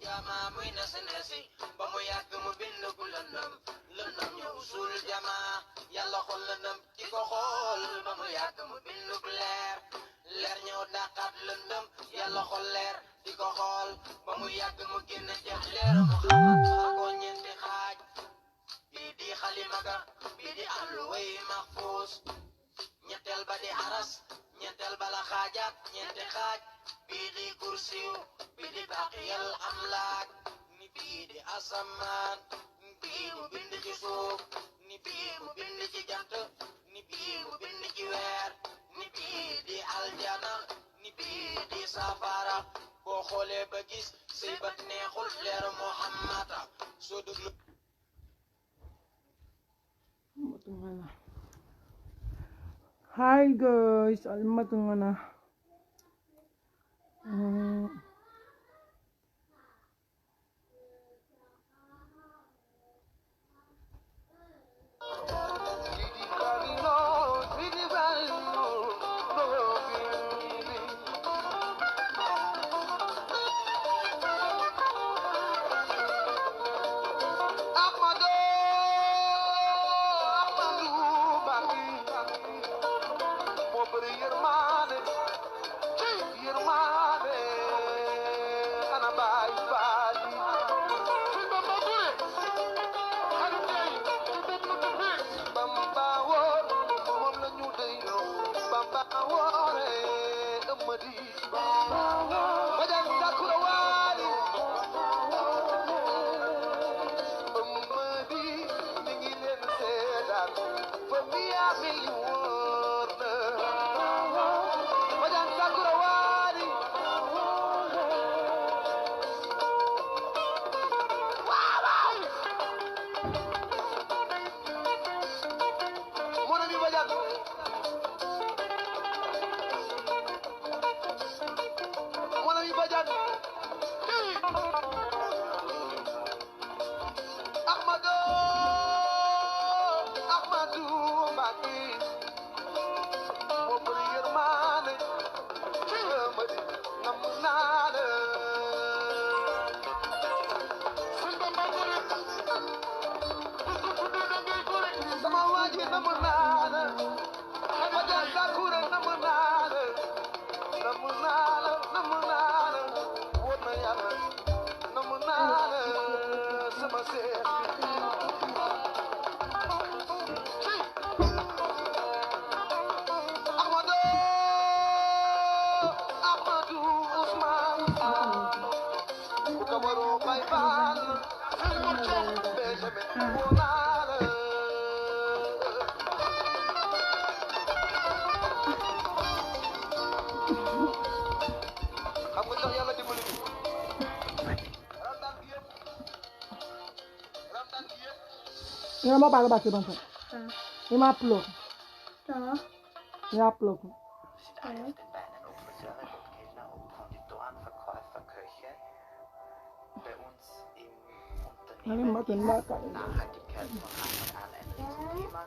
jama muy nasi nasi ba mu yàgg mu bind ku lëndëm lëndëm ñëw suul jama yàlla xool lëndëm di ko xool ba mu yàgg mu bind ku leer leer ñëw dàqaat lëndëm yàlla xool leer di ko xool ba mu yàgg mu génn jeex leer Muhammad ko ñeenti xaaj bii di xalima ga bii di alluway mahfuus ñetteel ba di aras ñetteel ba la xaajaat ñeenti xaaj bii di kursiyu bii di baqiyal amlaak ni bii di asamaan bii mu bind ci suuf ni bii mu bind ci jant ni bii mu bind ci weer ni bii di aljana ni bii di safara boo xoolee ba gis say bët neexul leer Muhammad soo déglu Hi guys, almatungana. Yang mau pakai baju bang? Ini upload. Ya upload. Ini mbak tembak. Nachhaltigkeit von Anfang an ein Riesenthema.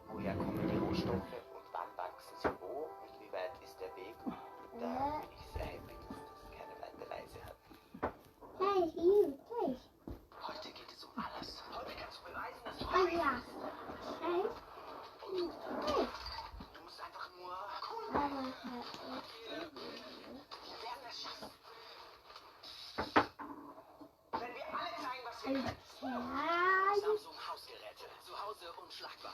Woher kommen die Rohstoffe und wann wachsen sie wo und wie weit ist der Weg? Da bin ich sehr happy, dass das keine weite Reise hat. Heute geht es um alles. Heute kannst du beweisen, dass du reich bist. Du musst einfach nur cool bleiben. Wir werden es schaffen. Wenn wir alle zeigen, was wir können. Samsung Hausgeräte. Zu Hause unschlagbar.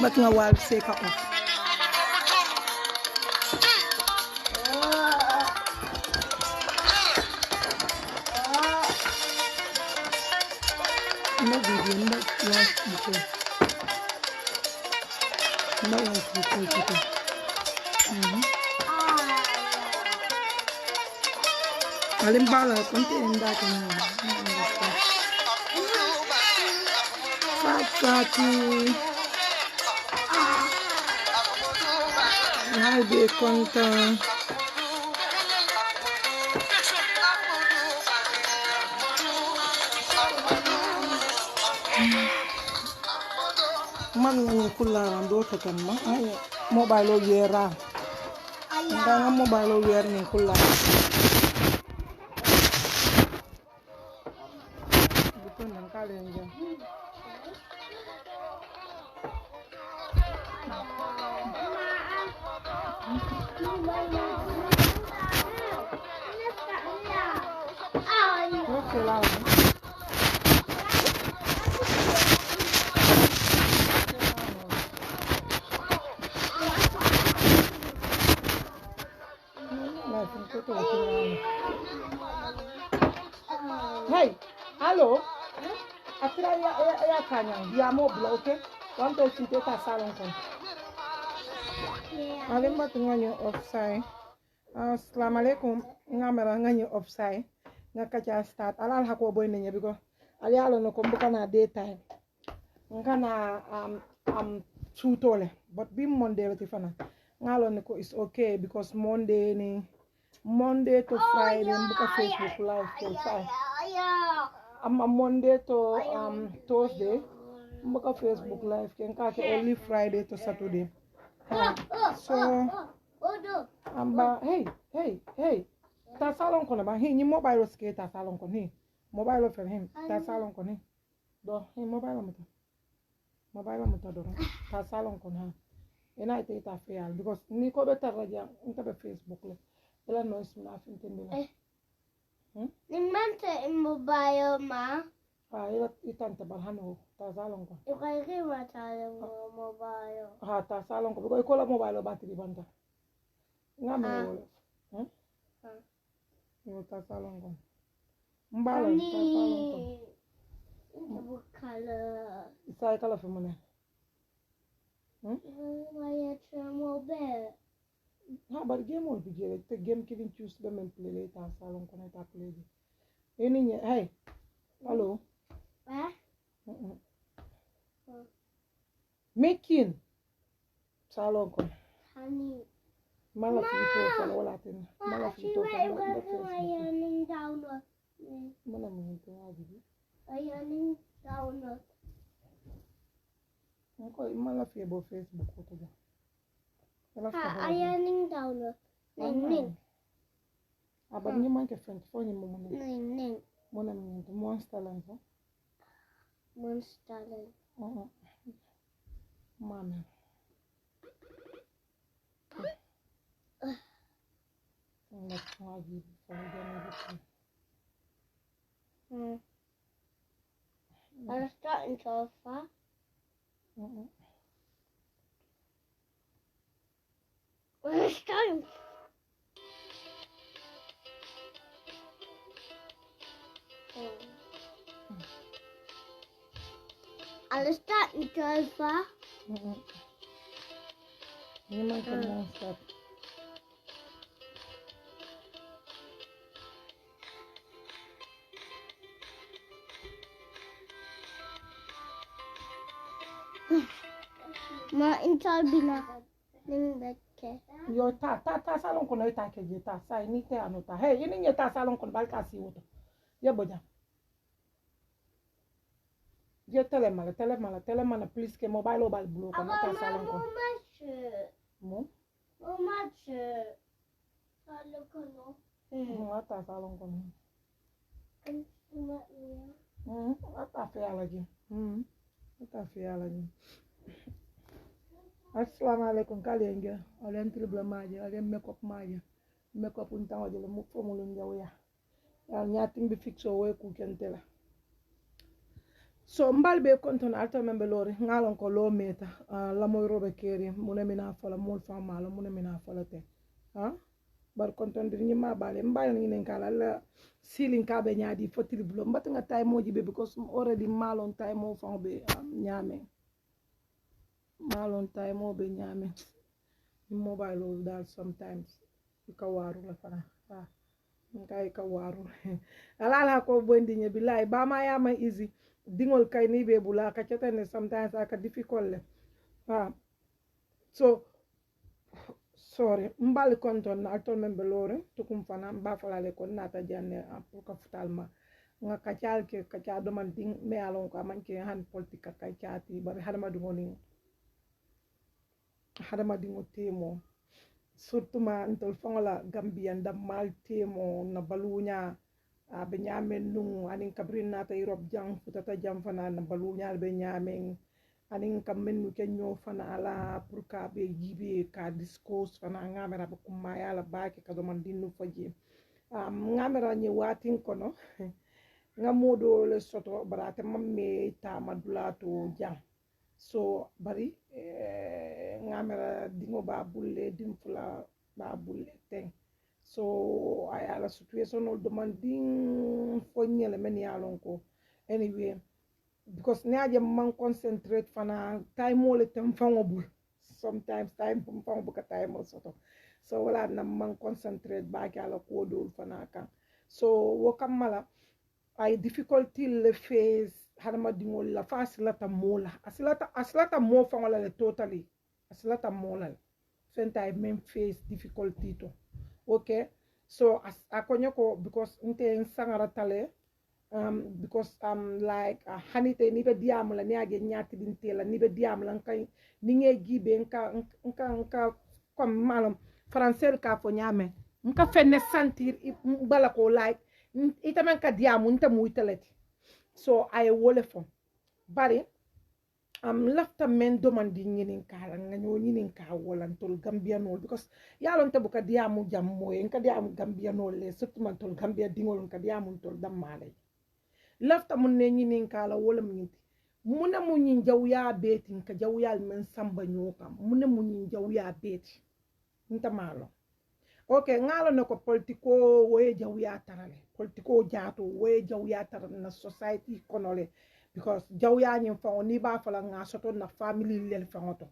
But nga wal say ka off. No video, no, yes, okay. Mbala koy kote. Alim bala konti endake na. Fati. Ay be konta. Man nga kula do takan ma ay mobile o yera. Nga mobile o yer ni kula. Bukan nang kalian ja. Okay lah. Hey, hello. After ya kanyang dia mobile, okay? Want to see ta salon kon. Alim ba tunganyo offside. Assalamualaikum. Ngamara nganyo offside. Ngakacha start alal hako boy nenye biko. Ali alo no kombuka na daytime. Ngana tutole. But be Monday lo tifana. Ngalo niko is okay because Monday to Friday mbuka Facebook live full time. Monday to Thursday mbuka Facebook live kenkake only Friday to Saturday. So hey ta salon kono ba ni mobile ske ta salon kono ni mobile fer him ta salon kono do he mobile moto do ta salon kono ha ena ite ta fail because ni ko be tarraja inta be Facebook le ela no isma afintende la ni mente in mobile ma ila itante balhano ta salon kono eu quero matar mobile ta salon kono ko la mobile battery banta ngame wala yo ta salon kono mbala ta salon kono itu color isa kala fe mona why mobile bar game on bigere te game kilin choose be men play ta salon kono ta play eni nye hey hello making salon kono honey mala fito kono wala ten mala fito kono ironing download mana mo to abi ironing download ko mala fi bo Facebook ko to ironing download ning abar ni man ke friend fo ni mo mo ning mona mi to monster lan fa monster mama let's have you for the I'm starting so far. We're starting. I'm starting so far. You might have monster. Ma intal bina ning bekke. Yo ta salon kono ta ke je ta sai ni te anota. Hey, yini nye ta salon kono balka si woto. Ye boja. Je telemala please ke mobile bal blo kono ta salon kono. Mo? Mama che. Salon kono. Ta salon kono. Ata fe alaji. Ata fe alaji. Assalamualaikum kalian ga olen tribla maja olen makeup unta wajala mu formulu njaw ya ñatim bi fixo we ku kentela so mbal be konton alta membe lori ngalon ko lo meta la moy robe keri mune mina fala mul famalo mune mina fala te bar konton dir ñi ma balé mbal ngi nen kala la silin ka be ñaadi fotili blo mbat nga tay moji be because already malon tay mo fon be ñame malon tay mo be ñame mobile lo dal sometimes ka waru la fana kay ka waru ala ko bondi ñe billahi ba ma ya ma easy dingol kay ni be bula ka cetane sometimes aka difficult le so sorry mbali konton na altol membe lore tukum fana mba falale kon nata janne pour ka futalma nga kacal ke kaca do man ding me alon ko manke han politique ka caati bari hadama dingo temo surtout ma ntol fongola gambian da mal temo na balunya be nyamen nung anin kabrin nata europe jang futata jam fana na balunya be nyamen anin kam mennu kenyo fana ala pour ka be jibe ka discourse fana ngamera be kuma yala baake ka do man dinnu faji ngamera ni watin kono ngamodo le soto barate mamme ta madulato jang so bari ngamera dingo ba bulle dim fula ba bulle ten so ayala situation ol demanding fonyele men yalon ko anyway because naaje man concentrate fana time ole tem fangobul sometimes time fango buka time soto so wala na man concentrate ba kala ko dol fana kan so wokamala ay difficulty le face hadama dingol la fasilata mola aslata mo fangola le totally aslata mola fenta même face difficulty to okay so akonyo ko because inte sangara tale because like hanite ni be diam la ni age nyati din tela ni be diam la kan ni nge gibe nka comme malam français ka fo nyame nka fenne sentir bala ko like itamen ka diam nta muiteleti so ay wole fo bari lafta men domandi nyinin kala nganyo nyinin ka wolantol gambianol because yalon tabu ka diamu jammo en ka diamu gambianol le surtout man tol gambia dingol ka diamu tol damale lafta mun ne nyinin kala wala minti muna munyin jawya betin ka jawyal men samba nyokam muna munyin jawya beti nta malo okay ngalo nako politiko woye jawya tarale politiko jato woye jawya tarale na society konole because jawya nyim fa ni ba fala nga soto na family lel fangoto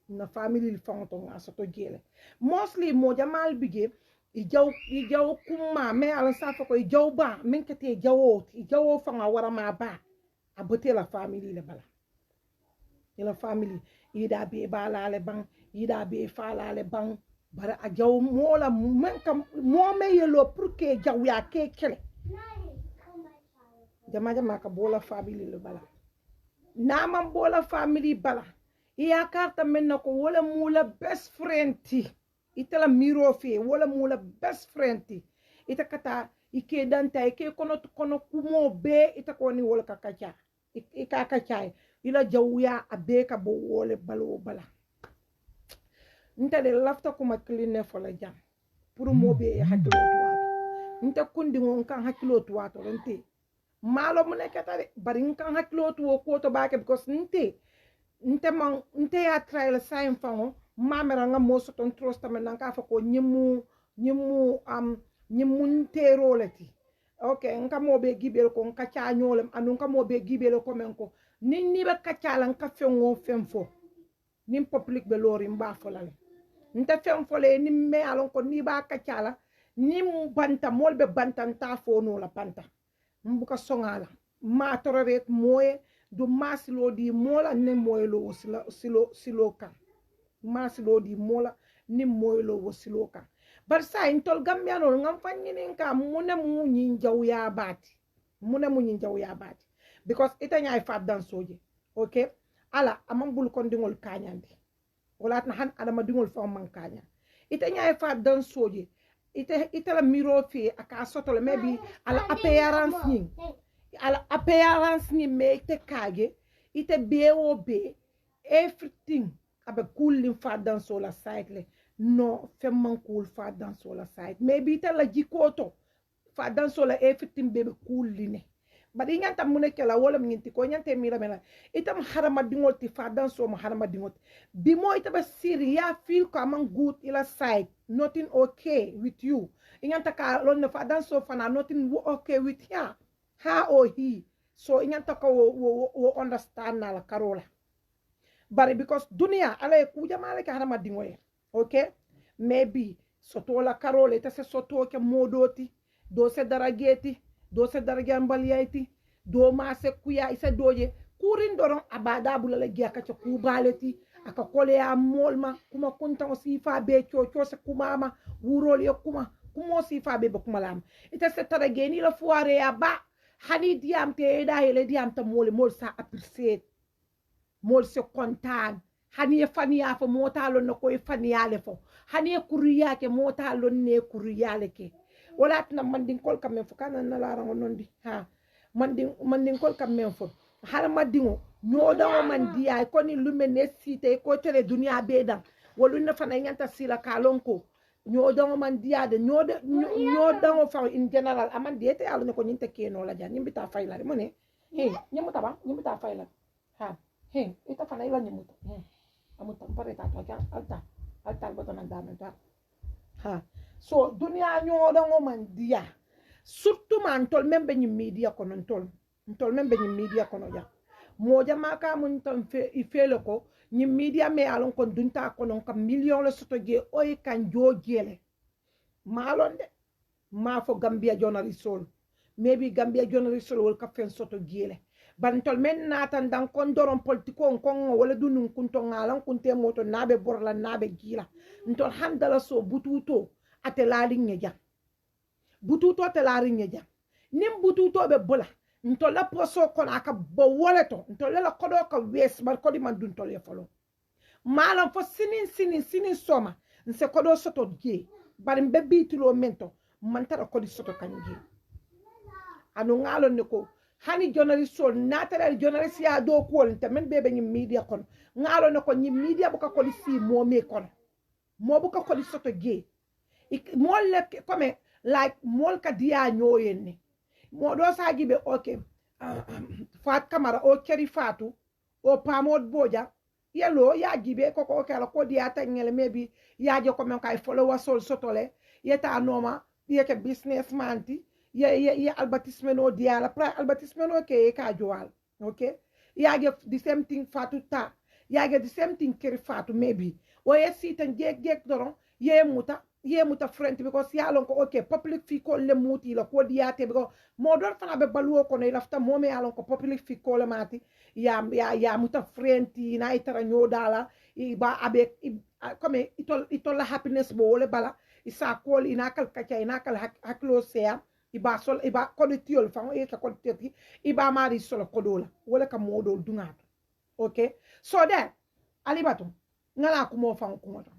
na family fangoto nga soto jele mostly mo jamal bige i jaw kuma me ala safa ko i jaw ba men kete jawo fanga wara ma ba abote la family le bala la family ida be bala le bang ida be fala le bang bara a jaw mola men kam mo me yelo pour que jaw ya ke kele jama ka bola family le bala na man bola family bala iya karta men nako wala mula best friend ti itala miro fe wala mula best friend ti ita kata ike danta ike kono kumo be ita koni wala kakacha ikakacha ila jawya abeka bo wala balo bala nta de lafta kuma clean fola jam pour mo be hakilo to nta kundi ngon kan hakilo to wato nte malo mu nekata de bari kan hakilo to ko to baake because nte ya trial sign fango mamera nga mo soton trosta men nka fa ko nyimu teroleti okay nka mo be gibel ko nka cha nyolem anu nka mo be gibel ko men ko ni be ka cha lan ka fengo femfo nim public be lori mba folale nta femfo le ni me alon ko ni ba ka cha la ni banta molbe bantan ta fo no la banta mbuka songala ma tororet moye do masilo di mola ne moyelo silo kan masilo di mola ni moyelo silo kan bar sa intol gambiano ngam fanyini ka mune munyin jawya bati because ita nyaay fa dan soje okay ala amambul kon dingol kanyandi wala tan han adama dingol fa man kanya ita nyaay fa dan soje ita la miro fi aka sotole maybe ala appearance ni me te kage ite bewo be everything abe cool fa dans sur la site le no femman cool fa dans sur la site maybe ite la jikoto fa dans sur la everything be cool line badi nyanta muneke la wala minti ko nyante mira mela itam harama dingol ti fa dans sur mo harama dingol bi mo ite be serious feel comme good ila site nothing okay with you nyanta ka lon fa dans sur fana nothing okay with her or he so inganta ko wo understand na la karola bari because dunia ala ku jamale ka hama dingoye okay maybe soto la karole ta se soto ke modoti do se darageti do se daragambaliyaiti do ma se kuya isa doje kurin doron abada bulala giya ka ku baleti aka kole ya molma kuma kunta sifa be chocho se kumama wurol yo kuma kumo sifa be kuma lam ita se tarageni la fuare ya ba hani diam te da hele diam ta mol sa appreciate mol se kontaan hani e faniya fo motalo no koy faniyale fo hani e kuriya ke motalo ne kuriyale ke wala tna mandin kol kam fo kana na la rango nondi ha mandin kol kam fo har madingo nyoda o man diya ko ni lume ne site ko tele dunia bedam wolu na fana nyanta sila kalonko nyoda o man diya de nyoda o fa in general aman diete alo ne ko nyinte keno la jan nimbita fayla mo ne he nyamuta ba nimbita fayla ha he ita fana ila nyamuta amuta pare ta to alta botona damenta ha so dunia nyoda o man diya surtout man tol membe ni media kono tol membe ni media kono ja moja maka mun tan fe ifele ko ni media me alon kon dunta kono kam million le soto ge oy kan jogele malon de ma fo Gambia journalist sol maybe Gambia journalist sol wol ka fen soto gele bantol men natan dan kon doron politiko kon wala dunun kunto ngalan kunte moto nabe borla nabe gila ntol handala so bututo atelali ngeja bututo atelari ngeja nim bututo be bola ntola poso kon aka bo woleto ntola la kodo ka wes bar kodi man dun tole folo malam fo sinin soma nse kodo soto ge bar mbe bitulo mento man tara kodi soto kanji anu ngalo ne ko hani journalist sol natara journalist ya do ko nta men bebe ni media kon ngalo ne ko ni media buka kodi si mo me kon mo buka kodi soto ge mol le comme like mol ka dia nyoyenne mo do saji be okay fat kamara o keri fatu o pamod boja yelo ya gibe ko kala ko dia tangele maybe ya je ko men kay follow sol sotole yeta noma yeke businessman ti ye albatismen o dia la pra albatismen o ke ka joal okay ya ge the same thing fatu ta ya ge the same thing keri fatu maybe o ye sitan gek doron ye muta friend because ya lon ko okay public fi ko le muti la ko diate because modor fana be baluo ko ne lafta mome ya lon ko public fi ko le mati ya muta friend ti na itara nyodala iba abe comme itol happiness bo le bala isa ko ina kal kacha ina kal haklo sea iba sol iba ko de tiol fa e ka ko teti iba mari sol ko dola wala ka modol dungato okay so then alibatu ngala ko mo fa ko moto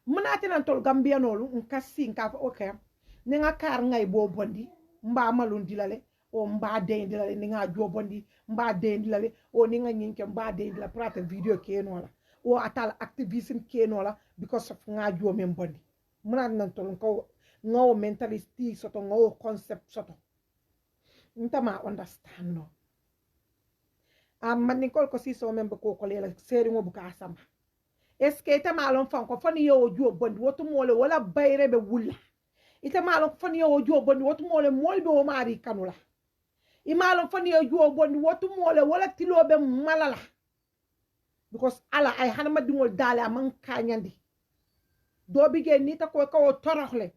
munati nan tol Gambia nolu nkasi nka okay ne nga kar ngay bo bondi mba malon dilale o mba de dilale ne nga jo bondi mba de dilale o ni nga nyinke mba de dilale prata video kenola o atal activism kenola because of nga jo men bondi munati nan tol ko ngawo mentality soto ngawo concept soto ntama understand no man nikol ko si so membe ko lela seri ngo buka asamba eske ita malon fan ko fani yo jo bondi wotu mole wala bayre be wulla ita malon fani yo jo bondi wotu mole molbe o mari kanula i malon fani yo jo bondi wotu mole wala tilobe malala because ala ay hanama dingol dale am kanyandi do bige ni ta ko toroxle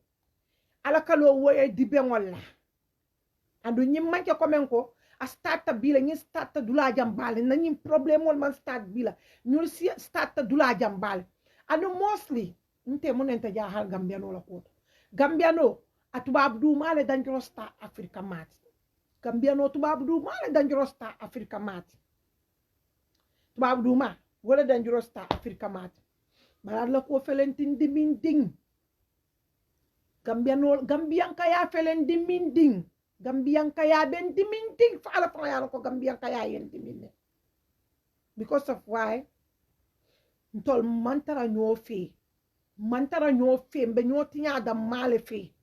ala kalo woye dibe wala andu nyim manke ko men ko a starta bila ñi starta dula jambale na ñi problème wol man start bila ñu si starta dula jambale anu mostly nte monenta jahal gambiano la ko gambiano atubab du male dangerous sta africa mat gambiano tubab du male dangerous sta africa mat tubab du ma wala dangerous sta africa mat balad la ko felentin dimin ding gambian kaya felen dimin ding Gambian kaya ben diminting fa ala pa ko Gambian kaya yen dimin because of why ntol mantara nyofi mbe nyotinya da male fi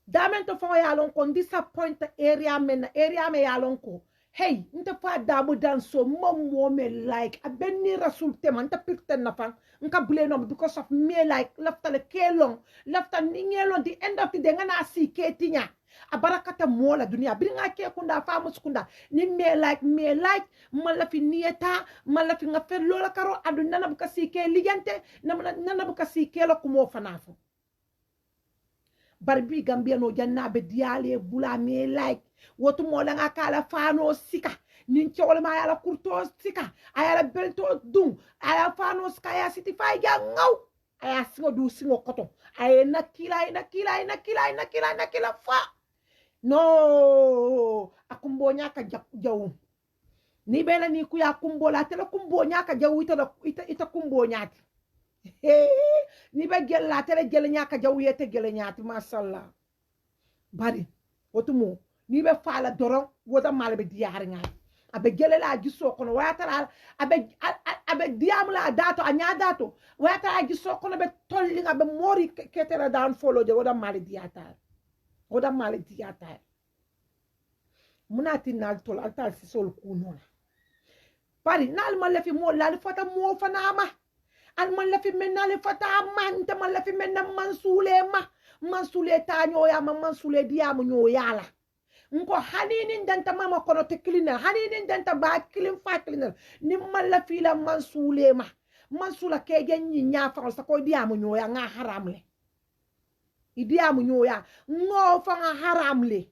damen to fa yalon ko disappoint area me yalon ko hey nte fa damu danso mo me like abenni rasul tema nte pirten na fan nka blame no because of me like lafta le kelong lafta ningelon the end of the day ngana si ketinya abarakata mola dunia biringa ke kunda fa muskunda ni me like mala fi nieta mala fi ngafer lola karo adu nana buka si ke ligante nana buka si ke lo kumo fanafo barbi gambia no janna be diale bula me like wotu mola nga kala fano sika nin chole ma yala kurto sika ayala bento dum aya fano sika ya city fay ja ngaw aya singo du singo koto ay nakila fa no akumbo nyaka jawu ni bela ni kuya kumbo la tele kumbo nyaka jawu ita kumbo nyati ni be gel la tele gel nyaka jawu yete gel nyati mashallah bari wotumo ni be fala doron woda malbe diar nga abe gele la giso kono wata abe diam la dato anya dato wata giso kono be tolli nga be mori ketera down follow de woda mali diata munati nal tol altal si sol kunona pari nal malafi mo la fata mo fanama al malafi menale fata man te malafi menna mansule ta nyoya mansule diam nyoyala nko hanini danta mama kono te cleaner hanini danta ba clean fa cleaner ni malafi la mansula ke genyi nya fa sa ko diam nyoya nga haramle idiamu nyoya ngo fa nga haramle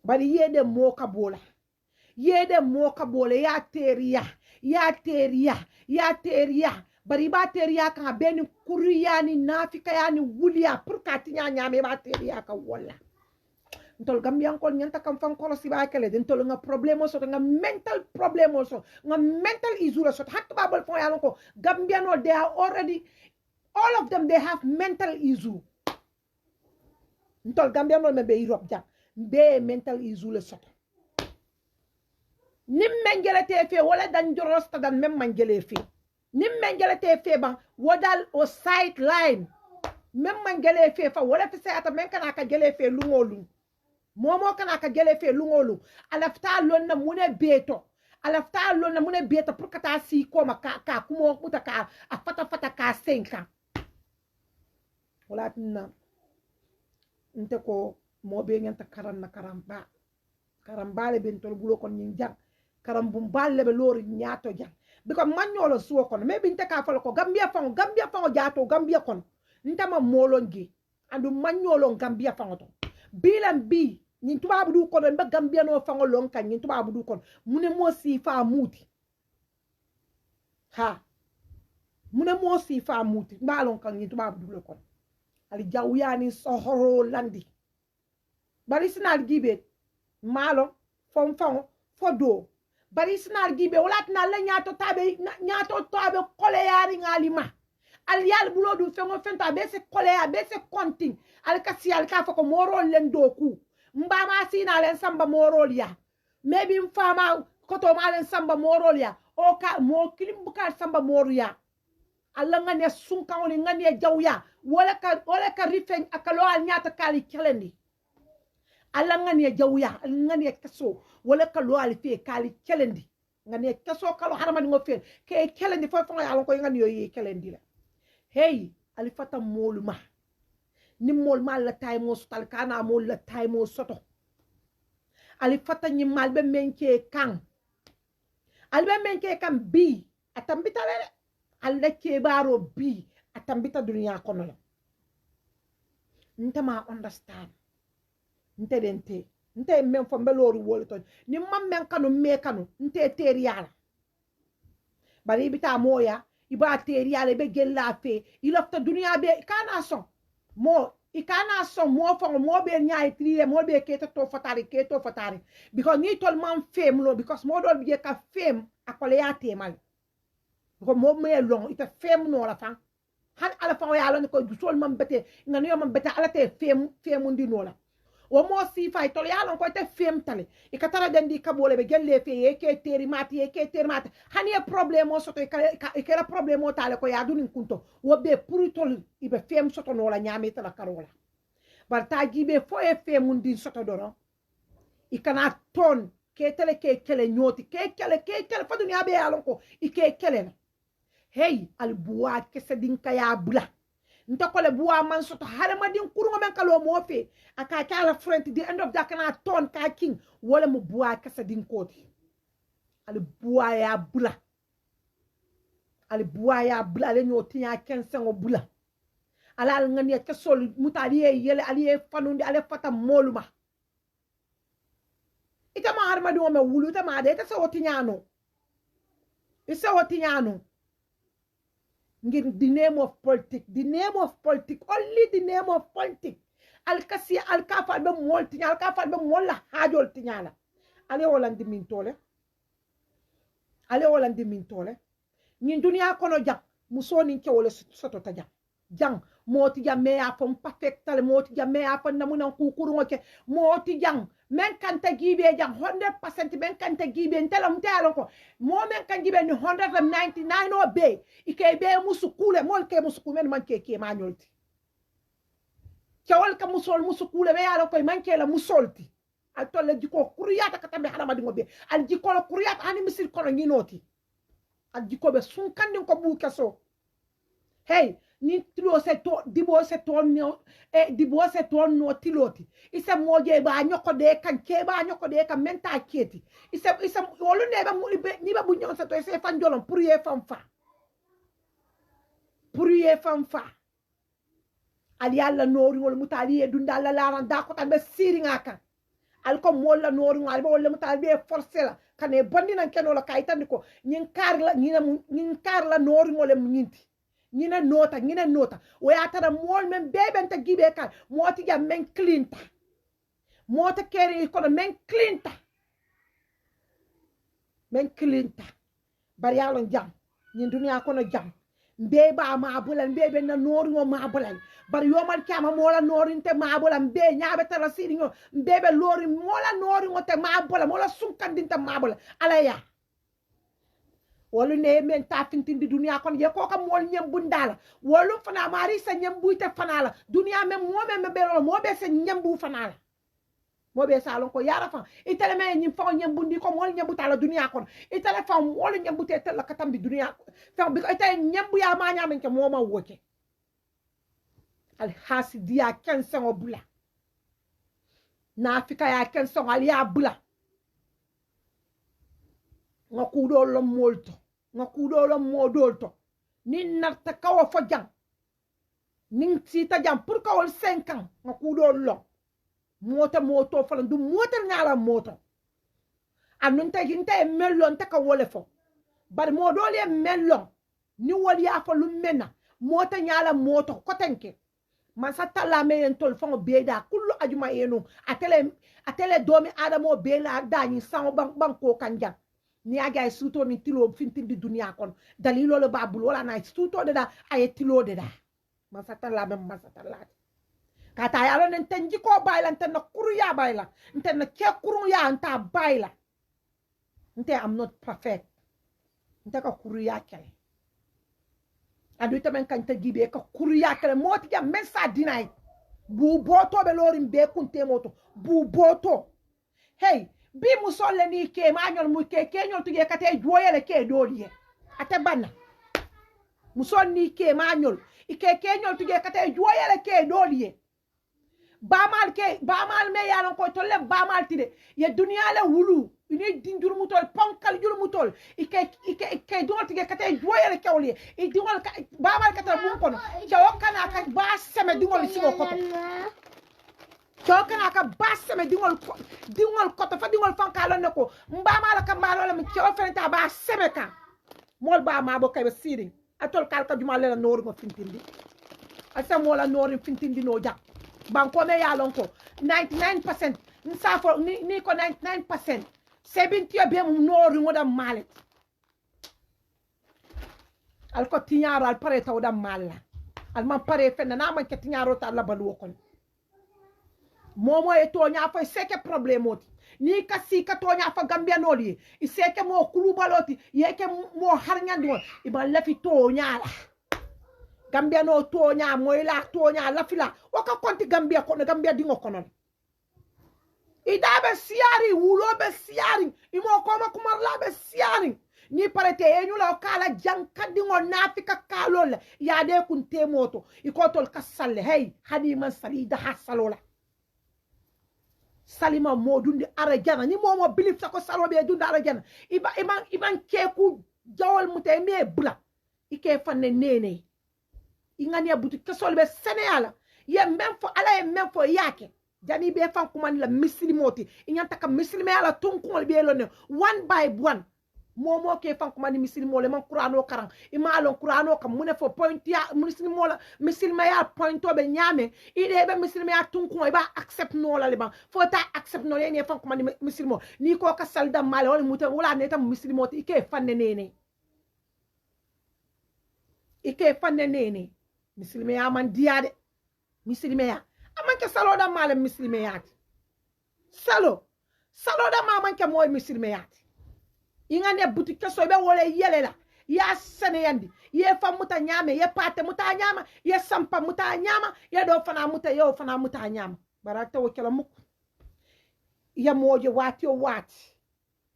bari yede mo kabola ya teriya bari ba teriya kan beni kuriya ni nafika ya ni wuliya pour katinya nyame ba teriya ka wala ntol gambian kon nyanta kam fan ko si ba kele den tol nga problème so nga mental problem so nga mental isura so hatta babal fon ya ko gambian no they are already all of them they have mental issue ntol gambian no me be Europe ja be mental issue le soto nim mengele te fe wala dan jorosta dan mem mangele fe nim mengele te fe ba wodal o sideline mem mangele fe fa wala fi sayata men kana ka gele fe lungolu momo kana ka gele fe lungolu alafta lonna mune beto pour kata si ko ka kumo mutaka afata ka senka wala tinna nte ko mobe nyanta karamba le bentol bulo kon nyin jang karambum balle be lori nyaato jang biko manyolo suwo kon me binte ka fal ko gambia fango jaato gambia kon ntama molongi andu manyolo gambia fango to bilam bi nyin tubabu du kon be gambia no fango lon kan nyin tubabu du kon mune mo si fa muti mbalon kan nyin tubabu du kon ali jawuyani sohoro landi bari sinal gibe malo fom fodo bari sinal gibe wala na la nyaato tabe kole yari ngalima al yal bulo du fengo fenta be se kole ya be se konting al kasi al ka fako moro len doku mbama sina len samba moro ya maybe mfama koto ma len samba moro ya o ka mo kilim buka samba moro ya alla ngane sunka woni ngane jawya wala ka rifeng akalo al nyaata kali kelendi alla ngane jawya ngane kaso wala ka lo al fe kali kelendi ngane kaso kalo harama ngo fe ke kelendi fo fo ya ko ngane yoy kelendi la hey ali fata moluma ni molma la taymo sotal kana mol la taymo soto ali fata ni malbe menke kan bi atambita le alla ke baro bi atambita dunya kono la ntama understand nte men fo mbeloru wolto ni mammen kanu me kanu nte teriyala bari bita moya iba teriyala be gella fe ilofta dunya be kana son mo ikana son mo fo mo be nyaay triye mo be keto fatari because ni tol man fame lo because mo dol be ka fame akole ya temal ko mo me long ita fame no la fan han ala fa ya lo ko du sol man bete ngani yo man bete ala te fame ndi no la o mo si fay tol ya lo ko te fame tale ikatara dendi kabole be gelle fe yeke teri mati hani e problème o soto e la problème o tale ko ya dunin kunto wo be pour tol ibe fame soto no la nyame tala karola barta gibe fo e fame ndi soto doro ikana ton ke tele ke kele nyoti ke kele fa dunia be alon ko ike kele na hey al buwa kese din kaya bula nta ko le buwa man soto harama din kurungo men kalo mo fe aka kala friend the end of that kana ton ka king wala mu buwa kese din koti al buwa ya bula ale nyoti ya kensengo bula ala ngani ke sol mutali yele ali fanundi ale fata moluma ita ma harma do me wulu ita ma de ita se wotinyano isa wotinyano ngir the name of politics only the name of politics alkasi alkafa be molti alkafa be molla hajol tinyala ale wolandi min tole ñin duniya kono jang muso nin ke wala soto ta jang moti jam me ya fam perfectal moti jam me ya fam namuna kukuru ngoke moti jang men kanta gibe jang 100% men kanta gibe ntelam talo ko mo men kan gibe ni 199 o be ike be musukule mol ke musukumen man ke ma nyolti kewal ka musukule be yalo ko man ke la musolti al tolle jiko kuriyata katambe harama dingo be al jiko la kuriyata ani misil kono nginoti al jiko be sun kandin ko bu keso hey ni tilo se to dibo se to no tiloti isa moje ba nyoko de kan ke ba nyoko de kan menta keti isa wolu ne ba ni ba bu nyon se to se fan jolon pour ye fam fa ali alla nori wol mutali e dunda alla laran da ko tan be siringa kan al ko molla nori ngal ba wol mutali be forcer la kane bonni nan kenola kaytandi ko nyin kar la nori ngol nyinti ñina nota waya tara mol men bebenta gibe kan moti jam men clinta mota kere ko men clinta bari yalon jam ñin duniya kono jam mbeba ma bulan mbebe na nori ngo ma bulan bari yomal kama mola nori te ma bulan be nyaabe tara siri ngo mbebe lori mola nori ngo te ma bulan mola sunkandinta ma bulan alaya wolu ne men ta fintindi duniya kon ye ko kam wol nyem bundala wolu fana mari sa nyem buite fanala duniya men mo men be lo mo be sa nyem bu fanala mo be sa lon ko yara fa itele men nyim fa nyem bundi ko wol nyem butala duniya kon itele fa wol nyem bute tel ka tambi duniya fa bi itele nyem bu ya ma nyamen ke mo ma woke al hasidiya kensen obula na afrika ya kensen al ya bula nga kudo lo molto nga kudo lo modolto nin narta kawa fo jang nin sita jang pour kawol 5 ans nga kudo lo moto fala du mota ngala moto anun ta hinte mellon ta ka wole fo bar modole mellon ni wol ya fo lu mena mota nyala moto ko tenke man satta la meyen tol fo beeda kullu ajuma yenu atele domi adamo beela dañi sawo banko kanjang ni aga suto ni tilo fintindi dunia kon dalilo le babul wala na suto de da ay tilo de da masata la mem masata la kata yalo nen tenji ko bayla nen na kuru ya bayla nen na ke kuru ya anta bayla nte am not perfect nte ka kuru ya kele adu tamen kan te gibe ka kuru ya kele moti jam men sa dinay bu boto be lorim be kunte moto bu boto hey bi musolle ni ke mañol mu ke ñol tuje kate joyele ke doliye ate banna musol ni ke mañol ke ñol tuje kate joyele ke doliye bamal me yalon ko tolle bamal tide ye dunia la wulu ini dinjur mutol ponkal jul mutol ike dol tuje kate joyele kewliye e dingol bamal kata mun kono jaw kana ka ba seme dingol simo ko chokana ka basse me dingol koto fa dingol fankalo ne ko mbama la ka mbalo la mi cho fenta ba semeka mol ba ma bo kay siri atol kal ka juma la noru ko fintindi asa mola noru fintindi no jak banko me yalon ko 99% nsafo ni ko 99% 70 be mu noru ngoda malet al ko tiñaro al pare taw dam malla al man pare fenna na man ke tiñaro ta la balu ko momo e tonya fa seke problemoti ni kasi ka tonya fa gambia noli i seke mo kulubaloti yeke mo harnyandi won iba lafi tonya la gambia no tonya moy la tonya la fila o ka konti gambia ko gambia dingo konon idabe siari wulo be siari imo koma kumarla be siari ni parete enyula kala jankadi ngo nafika kalol ya de kun temoto ikotol kasalle hey hani man salida hasalola salima modunde arajana ni momo bilif sako salo be dunda arajana iban keku jawol mute me bula ike fanne nene ingani abutu kesol be seneala ye memfo ala ye memfo yake jani be fan kuma la muslimoti inyanta ka muslime ala tonkol be lone one by one momo ke fan kuma ni muslimo le man qur'ano karan imalon qur'ano kam mune fo point ya muslimo la muslima ya point to be nyame ide be muslima ya tonkol e ba accept no la le ban fo ta accept no le ne fan kuma ni muslimo ni ko ka salda male wala muta wala ne tam muslimoti ike fanne nene ike fanne nene muslime ya man diade muslime ya amanke salo da male muslime ya salo da ma manke moy muslime ya ingane butike so be wole yelela ya sene yandi ye fa muta nyame ye pate muta nyama ye sampa muta nyama ye do fana muta yo fana muta nyama barakta wokela muk ya moje wati o wati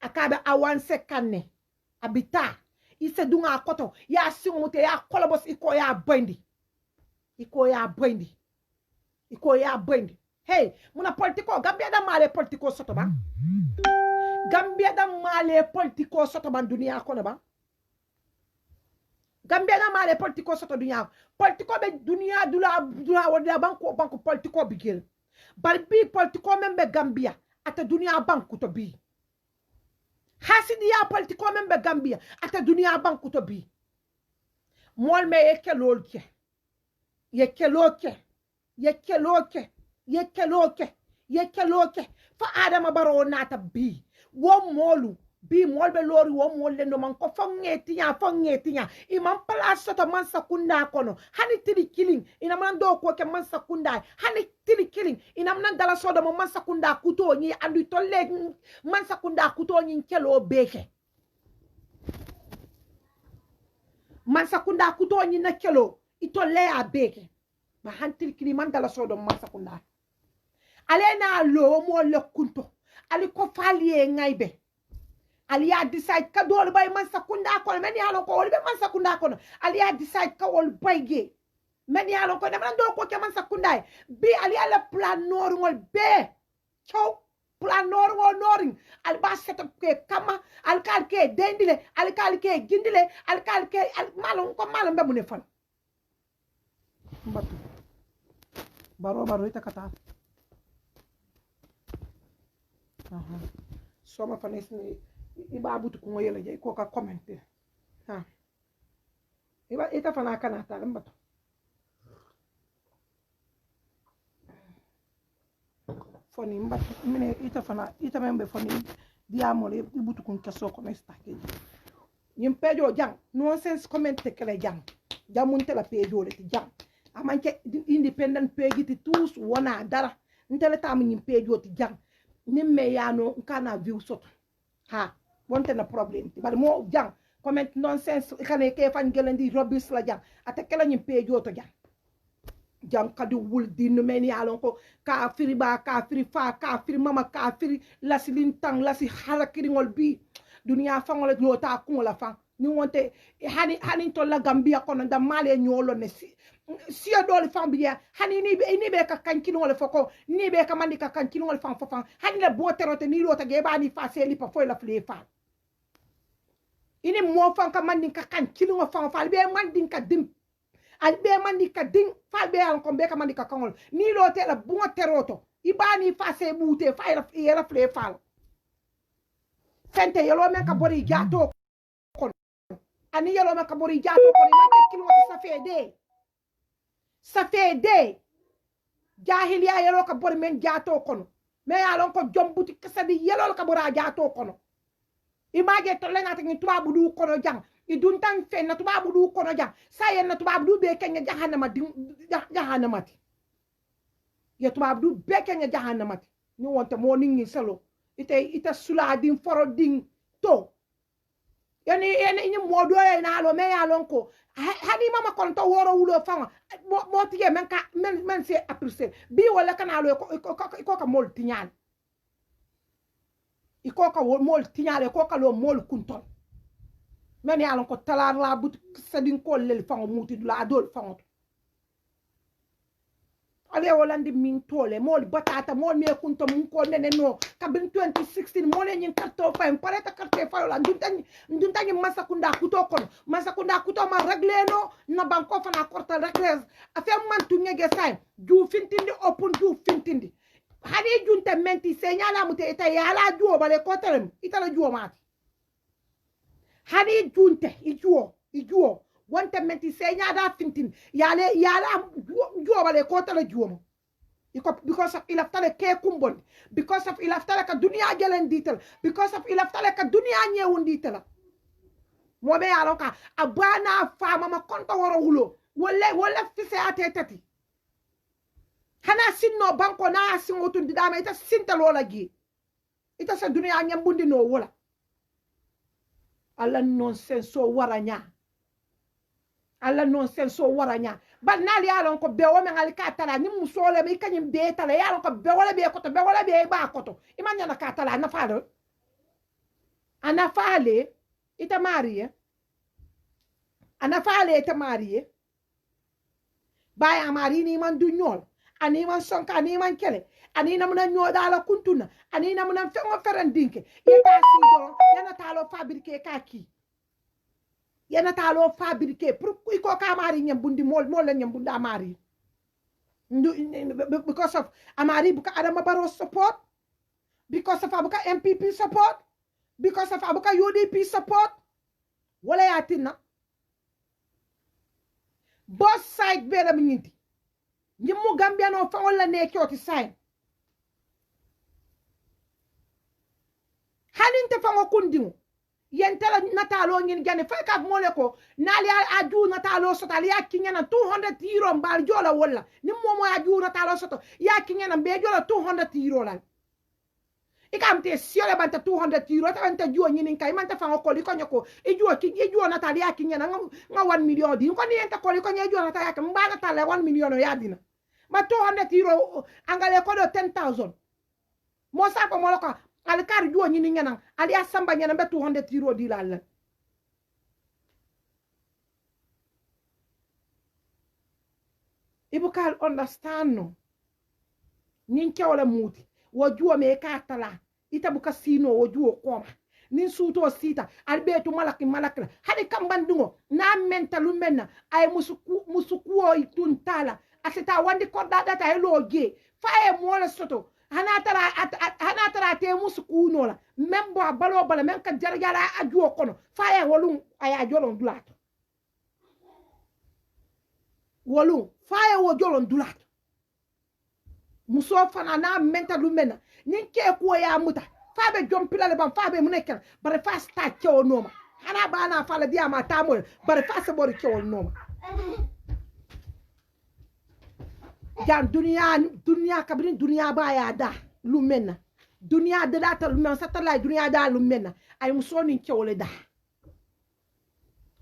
akabe awanse kanne abita ise dunga akoto ya singo muta ya kolobos iko ya bwendi hey muna politiko gambia da male politiko soto ba Gambia da male politiko soto ban dunia kono ba Gambia da male politiko soto dunia politiko be dunia dula wala banko politiko bigel balbi politiko membe Gambia ata dunia banku to bi hasidi ya politiko membe Gambia ata dunia banku to bi mol me yekeloke fa adama baro nata bi wo molu bi molbe lori wo molle no man ko fongetinya imam place to man sakunda kono hani tiri killing ina man do ko ke man sakunda hani tiri killing ina man dala sodo mo man sakunda kuto ni andu tolle man sakunda kuto ni kelo beke man sakunda kuto ni na kelo itolle a beke ma han tiri killing man dala sodo man sakunda alena lo mo le kunto ali ko faliye ngaybe ali ya decide ka dol bay man sakunda ko men ya ko wol be man sakunda ko ali ya decide ka wol bayge men ya ko dem do ko ke man sakunda bi ali ala plan nor ngol be chow plan nor ngol noring al ba set ke kama al kal ke dendile al kal ke gindile al kal ke al malon ko malon be mu ne fon mbatu baro ita kata soma fanes ni iba butu ko yele jey ko ka commenter ha iba ita fana kana ta lambato foni mbatu mine ita fana ita membe foni diamole butu ko kesso ko nesta ke nyim pejo jang nonsense commenter kele jang jamun tela pejo le ti jang amanke independent page ti tous wona dara ntele tam nyim pejo ti jang nimme yano kana view soto ha wonte na problem ti bari mo jang comment nonsense kane ke fan gelendi robis la jang ata kala nyim pejo to jang kadu wul dinu meni alon ko ka firi ba ka firi fa ka firi mama ka firi lasilin tang lasi halakiri ngol bi dunia fangol lo ta ko la fa ni wonte hani to la Gambia kono da male nyolo ne si dole fam biya hani ni be ka kankino wala foko ni be ka mandi ka kankino wala fam fofan hani la boterote ni lota ge bani fa seli pa foi la fle fa ini mo fan ka mandi ka kankino wala fam fa be mandi ka dim al be mandi ka ding fa be an ko be ka mandi ka kangol ni lote la boteroto ibani fa se bute fa la fle fa sente yelo men ka bori jato kon ani yelo men ka bori jato kon man kilo sa fede jahiliya yelo ka bor men jato kono me yalon ko jombuti kasadi yelo ka bora jato kono image to lenata ngi tubabu du kono jang idun tan fe na tubabu du kono jang sayen na tubabu du be kenya jahannamati ya tubabu du be kenya jahannamati ni wonte mo ningi selo ite suladin forodin to yani modo na lo me yalon ko hani mama kon to woro wulo fanga mo tige men se apprécier bi wala kana lo ko ka mol tiñal iko ka mol tiñale ko ka lo mol kuntol men yalon ko talar la but sadin ko lel fango muti la dol fango ale wolandi min tole mol batata mol me kunto mun ko nene no kabin 2016 mol nyin karto fa en pareta carte fa la ndunta masakunda kuto kono masakunda kuto ma regle no na banko fa na korta regles afem man tu ngege say ju fintindi open ju fintindi hani junta menti senyala mute ita yala juo bale kotelem ita la juo mati hani junte ijuo wonte menti senyada fintin yala juo bale kotela juo because of ilaftale ke kumbon because of ilaftale ka dunia gelen ditel because of ilaftale ka dunia nyewun ditela mo be yalo ka abana fama ma konto woro wulo wala fise atetati hana sinno banko na sinotun didama ita sintalo la gi ita sa dunia nyambundi no wala alla nonsense so waranya alla nonsense so waranya bal nali alon ko be o men al katala ni musole mi kanyim be tala yalon ko be wala be ba koto imanya na katala ana fale ita mariye ita mariye baya mari ni man du nyol ani man sonka ani man kele ani na muna nyoda la kuntuna ani na muna fengo ferandinke yeta sido yana talo fabriquer kaki yana talo fabriquer pour ko ka mari nyambundi mol la nyambundi amari because of amari buka Adama Barrow support because of abuka MPP support because of abuka UDP support wala yatina both side bela minti nyimu Gambia no fa wala ne kyoti side halinte fa ngokundingu yentela natalo ngin gane fa ka mole ko nali aju natalo sota ya kinyana 200 euro mbal jola wala ni momo aju natalo soto ya kinyana be jola 200 euro la ikamte siole banta 200 euro ta banta juo nyini kai manta fa ngokoli ko nyoko ijuo natali ya kinyana nga 1 million di ko ni enta ko nyejuo natali ya mbana tale 1 million ya dina ma 200 euro angale ko do 10,000 mo sa ko moloko alkar juo nyini nyana ali asamba nyana be 200 euro di la ibukal understand no ninke wala muti wo juo me ka tala ita buka sino wo juo koma nin suto sita albetu malakla hadi kambandungo na mentalu menna ay musukuo ituntala asita wandi ko data eloge fa e mola soto hana tara te musuku nola membo balo bala men ka jarjala ajuo kono fa e wolum aya jolon dulato wolum fa e wo jolon dulato muso fana na mentalu menna nin ke ko ya muta fa be jompila le ban fa be munekel bare fa sta kewo noma hana bana fa la dia ma tamol bare fa se bori kewo noma jan dunia kabrin dunia ba ya da lumena dunia da data lumena satellite dunia da lumena ay musoni kewole da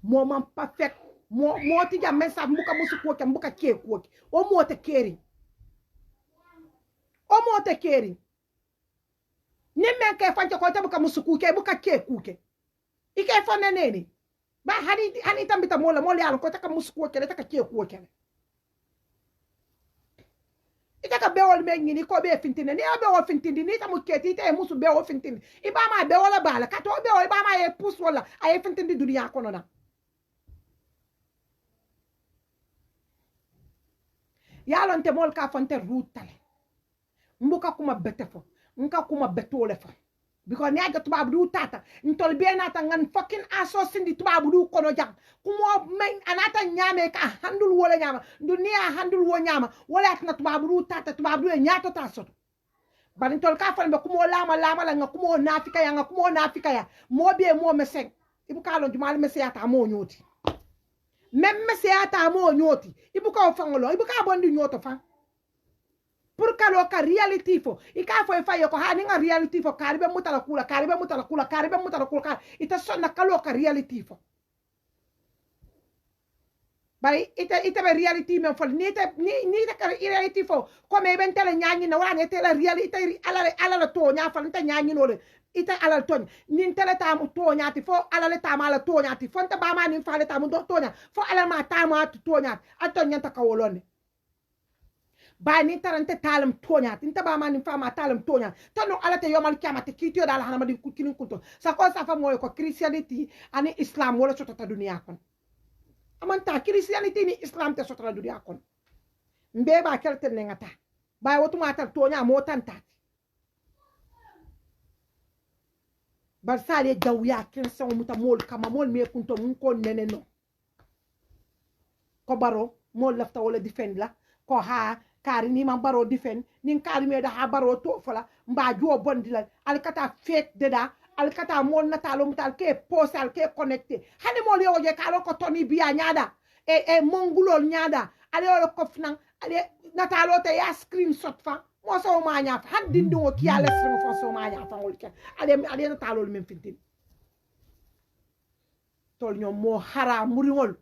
mo man perfect mo ti jam message muka musu ko ke muka ke ko o mo te keri ni men ke fanje ko te muka musu ko ke muka ke kuke ike fa neneni ba hani tambita mola ya ko ta ka musu ko ke ta ka ke ko ke itaka bewol me ngini ko be fintine ni abe wo fintindi ni tamu keti ite musu be wo fintindi ibama be wala bala kato be wo ibama e pus wala ay fintindi dunia kono na yalon te mol ka fonte rutale mbuka kuma betefo nka kuma betole fo because nyaga tubabu du tata ntol be nata ngan fucking aso sindi tubabu du kono jang kumo men anata nyame ka handul wala nyama dunia handul wo nyama wala atna tubabu du tata tubabu du nyato tasoto bari ntol ka fa be kumo lama la nga kumo nafika ya mo be mo meseng ibu ka lon jumal meseyata mo nyoti mem meseyata mo nyoti ibu ka fa ngolo ibu ka bondi nyoto fa pour kalo ka reality fo ika fo fa yo ko ha ninga reality fo karibe mutala kula ita sonna kalo ka reality fo bari ita be reality men fo ni ta ka reality fo ko me ben tele nyaanyi na wane tele reality ala la to nya fa nta nyaanyi no le ite alal toñ nin tele tamu toñati fo alal tama ala toñati fonta bama nin fale tamu do toña fo alal ma tamu atu toñati aton nyanta kawolonde ba nin tarante talam toñati inta bama nin fama talam toñati tano alate yomal kiamate kitiyo dal hanama di kinin kunto sa ko sa fa moy ko christianity ani islam wala sotata dunia kon amanta christianity ni islam te sotata dunia kon mbe ba kelte ne ngata ba wotu matal toña mo tantati bar sale jawya ken sa muta mol kama mol me kunto mun ko nene no ko baro mol lafta wala defend la ko ha kari ni man baro defend nin kari me da ha baro to fala mba jo bondi la alkata fake deda alkata mol natalo mutal ke postal ke connecté hani mol yo je kalo ko toni biya nyada e mongulol nyada ale wala ko fnan ale natalo te ya screenshot fa mo so ma nya fa haddi ndo ki ala srim fa so ma nya fa ngol ke ale natalo men fintin tol ñom mo haram muringol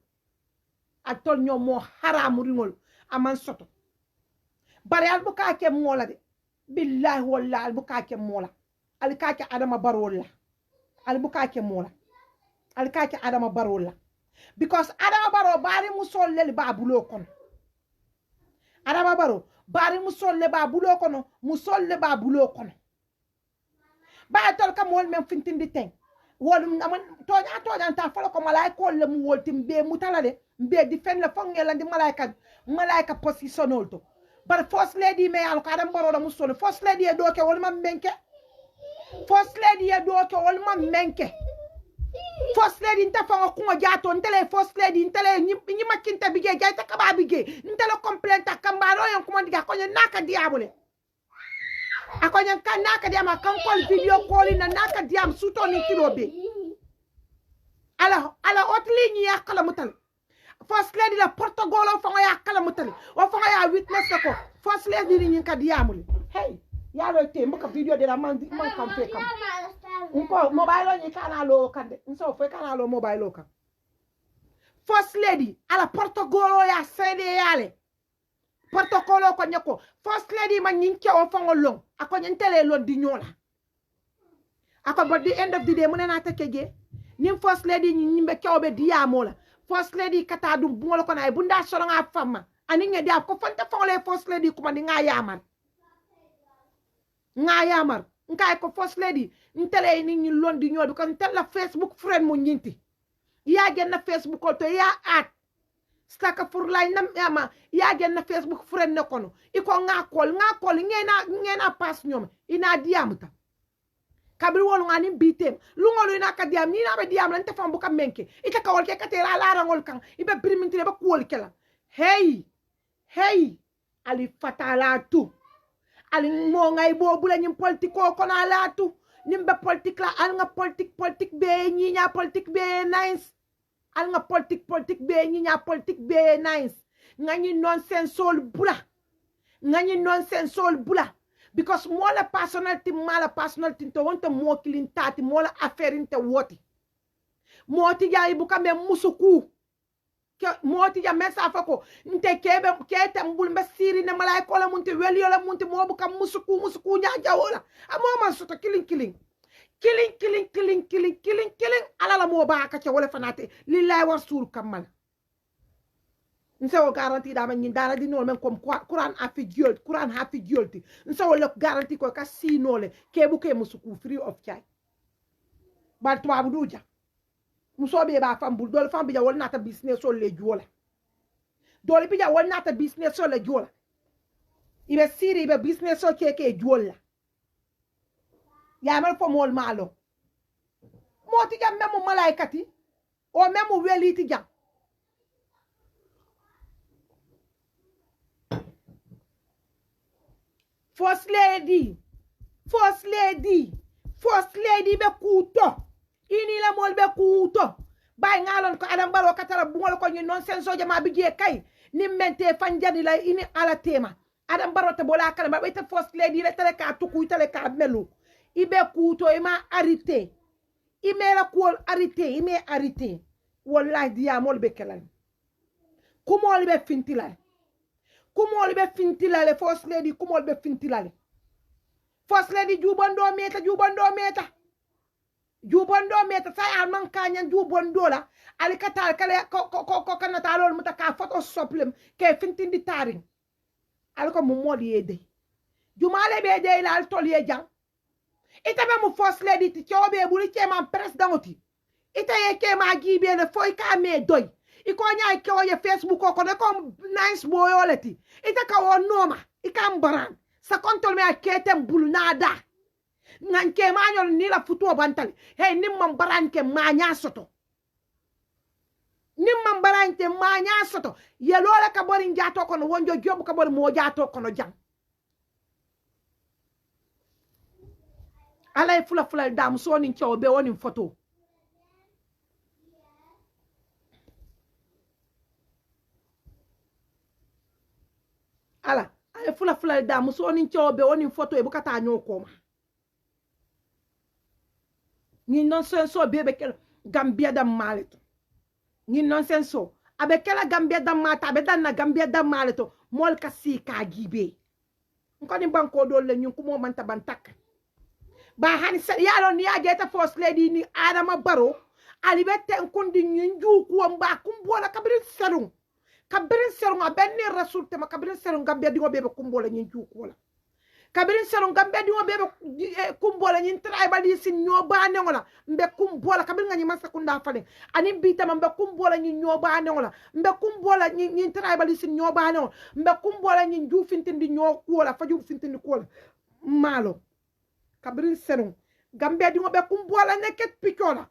ak tol ñom mo haram muringol aman soto bari al bu ka ke mola de billahi wallahi al bu ka ke mola al ka ke adama barolla al bu ka ke mola al ka ke adama barolla because adama baro bari musol lel babulo kon adama baro bari musol le babulo kono musol le babulo kono ba tol ka mol men fintindi ten wol aman toña ta fala ko malaika le mu woltim be mutala de be di fen la fongela ndi malaika positionnol to bar first lady me al ko adam baro da musol first lady e do ke wol mam menke first lady e do ke wol mam menke first lady nta fanga ko jaato ntele first lady ntele ni makinta bige jaita kaba bige ntele complainta kambaro yon ko ndiga ko naka diabole akonya kan naka diam kan call video call na naka diam suto ni kilobe ala otli ni yakala mutal first lady la portogolo fanga yakala mutal o fanga ya witness ko first lady ni ka diamule hey ya lo te mboka video de la man kam fe kam unko mobile ni kana lo kande nso fe kana lo mobile kan first lady ala portogolo ya sede yale protocolo ko nyako first lady man nyinke o fango long ako nyentele lo di nyola ako but the end of the day munena takeje nim first lady nyimbe kewbe diamola first lady kata dum bungol ko nay bunda solo nga fama ani ngedi ko fanta fango le first lady ko man nga yamar nkay ko first lady ntele ni ñu londi ñoo ko ntela Facebook friend mo ñinti ya gen na Facebook ko to ya at staka furlay nam yama ya gen na Facebook friend ne kono iko ngakol ngena pass ñom ina diamuta kabri wol ngani bitem lungolu ina ka diam ni na be diam lan te fam bu kam menke ita kawol ke katera la rangol kan ibe primintire ba kuwol kela hey ali fatala tu ali mo ngay bobu la ñim politiko ko na la tu nimbe politique la al nga politique be ñi nya politique be nice al nga politique be ñi nya politique be nice ngani nonsense sol bula because mola personality to wonta mo kilin tati mola affaire inte woti moti ya ibuka me musuku ke moti ya mesa fako nte kete mbul mbe siri ne malaika la munti weli la munti mo buka musuku nya jawola amoma soto killing ala la mo ba ka ce wala fanate lillahi wa rasul kamal nsewo garanti da man dara di nol men comme Quran hafi jolti nsewo le garanti ko ka sinole ke bu ke musuku free of charge bal to abu duja musobe ba fam bul dol fam bi ja wol nata business so le jola dol bi ja wol nata business so le jola ibe siri ibe business so ke jola ya mal fo mol malo moti jam memu malaikati o memu weliti jam first lady be kuto ini la mol be kuto bay ngalon ko adam baro katara bungol ko ñu nonsense so jama bi je kay ni mente fanjani la ini ala tema adam baro te bola kala ba te first lady le tele ka tuku tele ka melu ibe kuto ima arité imela ko arité wallahi dia mol be kelal kumol be first lady first lady jubando meta jubondo meta sai al man kanyan jubondo la ali katal kale ko kanata lol mutaka photo soplem ke fintindi taring al ko mo modi yede jumale be de la al tol ye jang ita be mu first lady ti chobe buli chema president oti ita ye ke ma gibe le foy ka me doy iko nya ke o ye Facebook ko ne ko nice boy oleti ita ka won noma ikam baran sa kontol me aketem bulu nada ngan ke mañol ni la futu bantali hey nimman baran ke maña soto nimman baran ke maña soto ye lola ka bori njato kono wonjo jobu ka bori mo jato kono jang alay fula fula dam so ni ciow be woni photo ala ay fula fula dam so ni ciow be woni photo e bukata nyoko ma ni nonsense so bebe kel Gambia da maleto ni nonsense so abe kala Gambia da mata abe dan na Gambia da maleto mol ka si ka gibe ngoni banko do le nyun ko mo man ta bantak ba hani sa yalo ni ageta first lady ni Adama Barrow ali bette kundi nyunju ko mba kumbola kabrin serung abenni rasul te ma kabrin serung Gambia di bebe kumbola nyunju ko la kabirin seron Gambia di bebe kumbola nyin tribalism nyoba nengola mbe kumbola kabin ngani masa kunda fale ani bita mbe kumbola nyin nyoba nengola mbe kumbola nyin tribalism nyoba nengola mbe kumbola nyin jufintindi nyokola faju fintindi kola malo kabirin seron Gambia di bebe kumbola neket pikola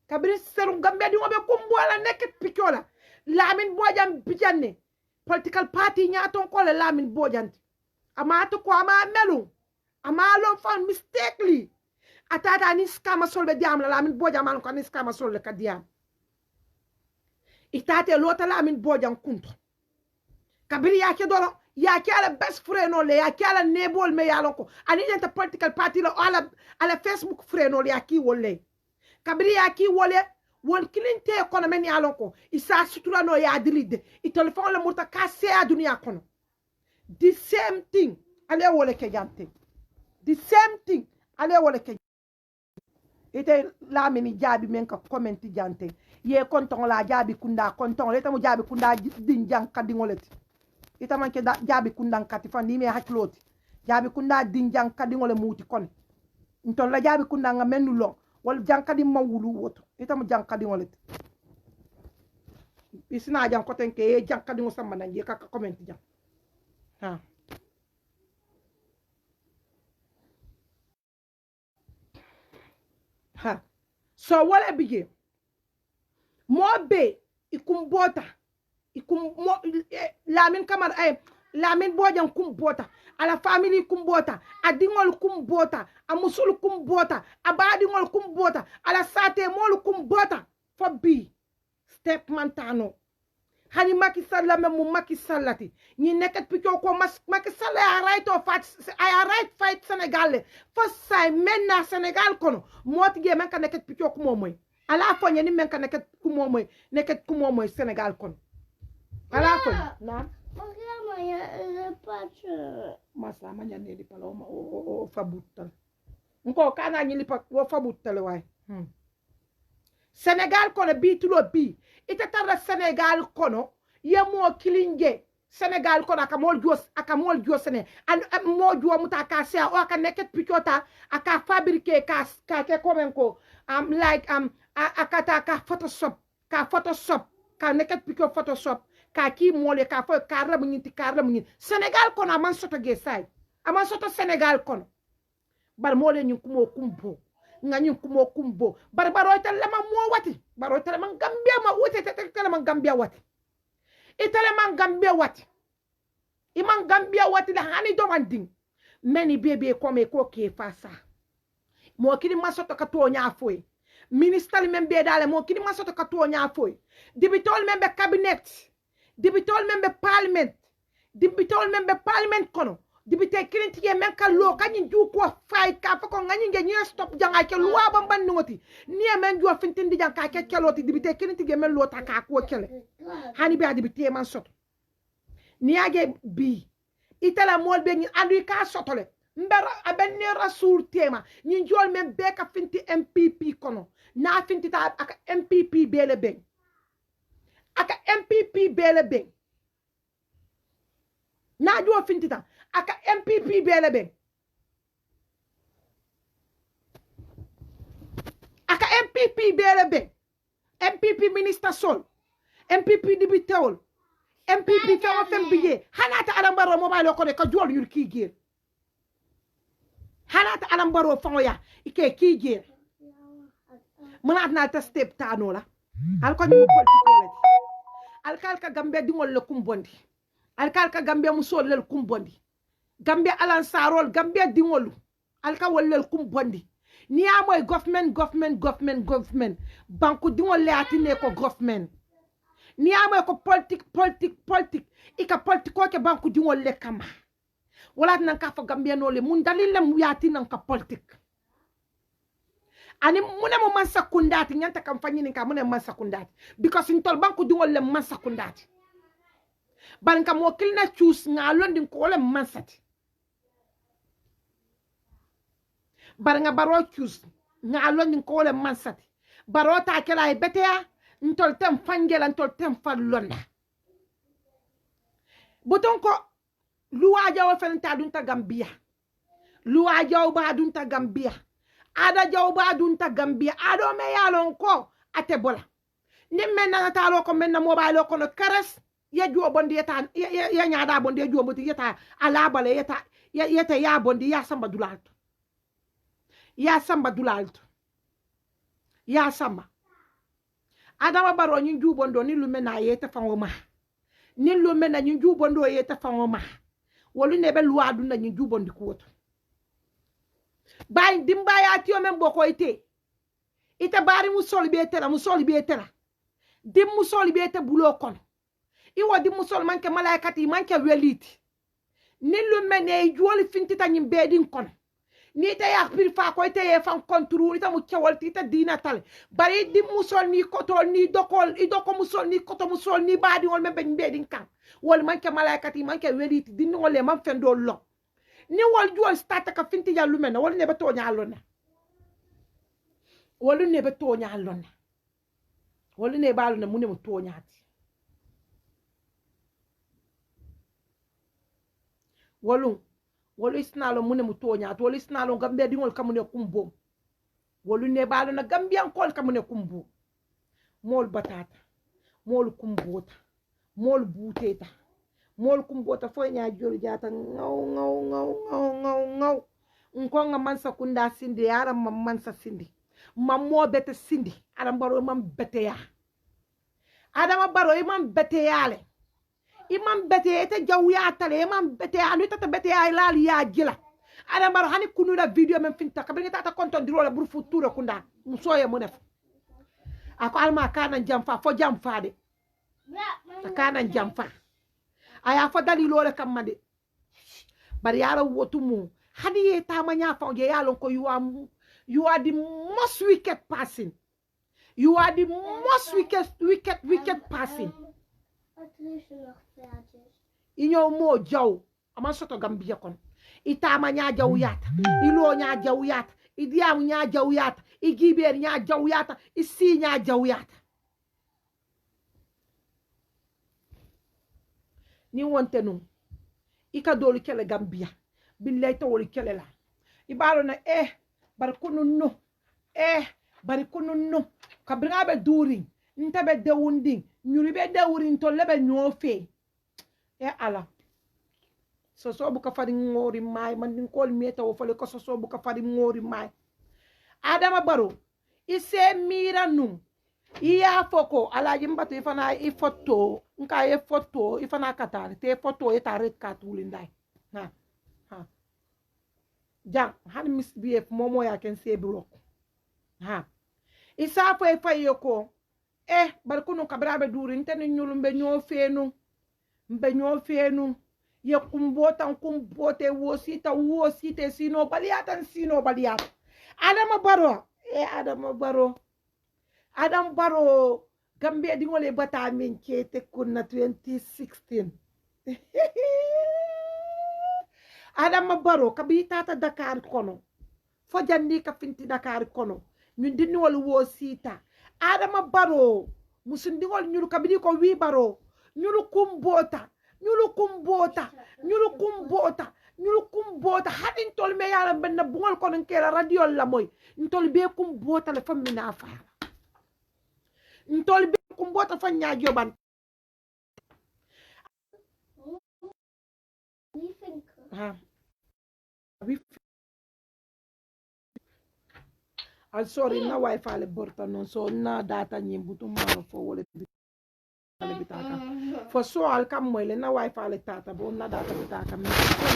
kabirin seron Gambia di bebe kumbola neket pikola Lamin Bojang bijanne political party nyaton kola Lamin Bojang amato ko ama melu ama lo fan mistakenly atata ni skama solbe diam la Lamin Bojang man ko ni skama solbe ka diam itate lota Lamin Bojang kunto kabiri yake dolo yake ala best friend no le yake ala nebol me yalon ko ani jenta political party lo ala Facebook friend no le yake wolle kabiri yake wolle won kilinte kono men yalon ko isa sutura no ya dilide I telephone le murta kase a dunia kono the same thing ale wole ke jante the same thing ale wole ke ite Lamini jabi men ka comment jante ye konton la jabi kunda konton le tamu jabi kunda din jang kadingoleti ita man ke jabi kunda kati fandi me hakloti jabi kunda din jang kadingole muti kon nton la jabi kunda nga menu lo wal jang kadi mawulu woto ita mu jang kadingoleti isina jang koten ke ye jang kadingo sama nan ye ka comment jang ha so wala bige mo be ikumbota Lamin kamar ay Lamin Bojang kumbota ala family kumbota adingol kumbota amusul kumbota abadingol kumbota ala sate mol kumbota fobi step mantano hani Macky Sall la mu Macky Sallati ñi nekkat picco ko Macky Sall a right of fight Sénégal first say menna Sénégal kono motige men ka nekkat picco ko momoy ala foñe ni men ka nekkat ku momoy nekkat ku momoy Sénégal kono ala foñe na masa manya ne di paloma o fabutal nko kana ñi lipa o fabutal way Sénégal kono bi tulo bi ita tarra Sénégal kono ye mo kilinje Sénégal kono aka mol jos sene an mo jo muta ka sea o aka neket pichota aka fabriquer ka ke komen ko akata ka photoshop ka neket picho photoshop ka ki mole ka fo karla munyi Sénégal kono aman soto ge sai aman soto Sénégal kono bar mole nyu kumo kumbo ngani kumo kumbo barbaro talama mo wati baro talama Gambia ma wote talama Gambia wati italama Gambia wati iman Gambia wati la hani do manding many bebe come ko ke fasa mo kini masoto ka to nya foi minister membe dale mo kini masoto ka to nya foi dibitol membe cabinet dibitol membe parliament kono dibite kirinti ye men ka lo kanyin ju ko fay ka fa ko ngani nge stop janga ke luwa bamban ngoti ni men ju fintindi janga ka keloti dibite kirinti ye men lo ta ka ko kele hani bi dibite man soto ni age bi itala mol be ni andu ka sotole mbera aben ne rasul tema nyin jol men be ka finti MPP kono na finti ta aka MPP bele ben aka MPP bele ben na jo finti ta aka MPP bele ben aka MPP bele ben MPP minister sol MPP dibitewol MPP fewo fem biye hanata alambaro mobile ko de ka jol yul ki gel hanata alambaro fawoya ike ki gel manat na ta step tano la alko ni politiko la alkal ka gambe dingol le kumbondi alkal ka gambe musol le kumbondi gambe alan sarol gambe dingol alka wollel kumbondi ni amoy government banku dingol le atine ko government ni amoy ko politique ika politiko ke banku dingol le kama wala nan ka fa gambe no le mun dalil le mu yati nan ka politique ani mune mo man sakundati nyanta kam fanyini ka mune man sakundati because intol banku dingol le man sakundati banka mo kilna choose nga londi ko le man sati baranga baro choose nga londi ko le man sati baro ta kala e betea ntol tem fangela ntol tem fallonda buton ko luwa jaw fenta dunta gambia luwa jaw ba dunta gambia ada jawba dunta gambia ado me yalon ko ate bola nimme na talo ko men na mobile ko no karas ya jo bondi yeta ya nyaada bondi ya jo bondi yeta ala bale yeta ya bondi ya samba dulalto ya samba adama baro nyi ju bondo ni lume na yeta fangoma ni lume na nyi ju bondo yeta fangoma wolu ne be luwa dunda nyi ju bondi ko bay dimba ya tiyo men boko ite bari musol be tera dim musol be te bulo kono iwo dim musol manke malaikati manke weliti nilu mene joli fintita nyim bedin kono ni te yak pir fa ko ite ye fan kontru ita mu kewal tita dina tale bari dim musol ni koto ni dokol idoko musol ni koto musol ni badi wol men bedin kan wol manke malaikati manke weliti din wol man fendo lo ni wol juol stata ka finti ya lumena wol ne be to nyaalona wol ne be to nyaalona wol ne balu na mune mo to nyaati wolu isnalo mune mo to nyaati wol isnalo gambe dingol kamune kumbo wolu ne balu na gambian kol kamune kumbo mol batata mol kumbota mol buteta mol kumbota fo nya jol jata ngaw nkonga mansa kunda sindi yara mansa sindi mammo bete sindi adam baro mam bete ya adama baro imam bete yale imam bete ete jawya tale imam bete anu tata bete ya lali ya jila adam baro hani kunura video men finta kabringa tata konton diro la buru futura kunda musoye mo def ako alma kana jamfa fo jamfa de kana jamfa aya fa dalilo le kamade bari yara wotumu hadi ye tamanya fa je yalon ko you are the most wicked person wicked person inyo mo jaw ama soto gambia kon itama nya jaw yata ilo nya jaw yata idiam nya jaw yata igiber nya jaw yata isi nya jaw yata ni wonte num ika dolu kele gambia billahi to woli kele la ibalo na bar kunu no kabringa be duri ntabe dewundi nyuri be dewuri to lebe nyofe ala so buka fadi ngori mai man din kol meta wo fale ko so buka fadi ngori mai adama baro ise mira num iya foko alaji mbatu ifana ifoto nka ye foto ifana katari te foto eta red katuli ndai ha jang han misbf momo ya ken se block ha isa fa yoko barkuno kabrabe duri ntene nyulu mbe nyo fenu ye kumbote wosite sino baliata Adam Baro Gambia dingole bata min kete kunna 2016 Adama Barrow kabi tata Dakar kono fo janni ka finti Dakar kono ñun dindiŋol wo siita Adama Barrow musundiŋol ñulu kabiri ko wi Barrow ñulu kumbota hadi ntol me yala benna buŋol kono kela radio la moy ntol be kumbota le fam mina faala ntol be kumbota fa ñaajo ban ha al sorry na wifi le borta non so na data ñim butum ma fo wala bitaka fo so al kam moy le na wifi le tata bo na data bitaka mi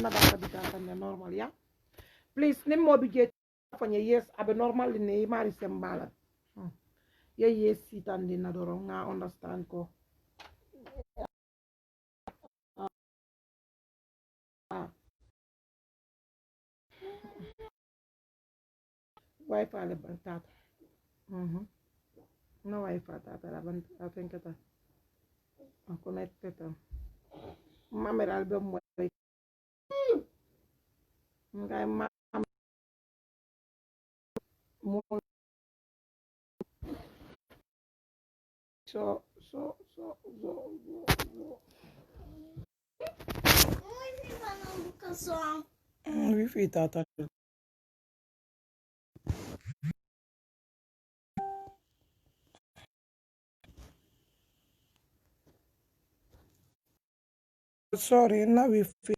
na data bitaka ne normal ya please nem mo bi je fa ñe yes abe normal ne mari sembala ye yes sitandi na doro nga understand ko wifi le tata no wifi tata la ban atenkata connected mameral be mo ngay ma mo so wifi tata sorry na wifi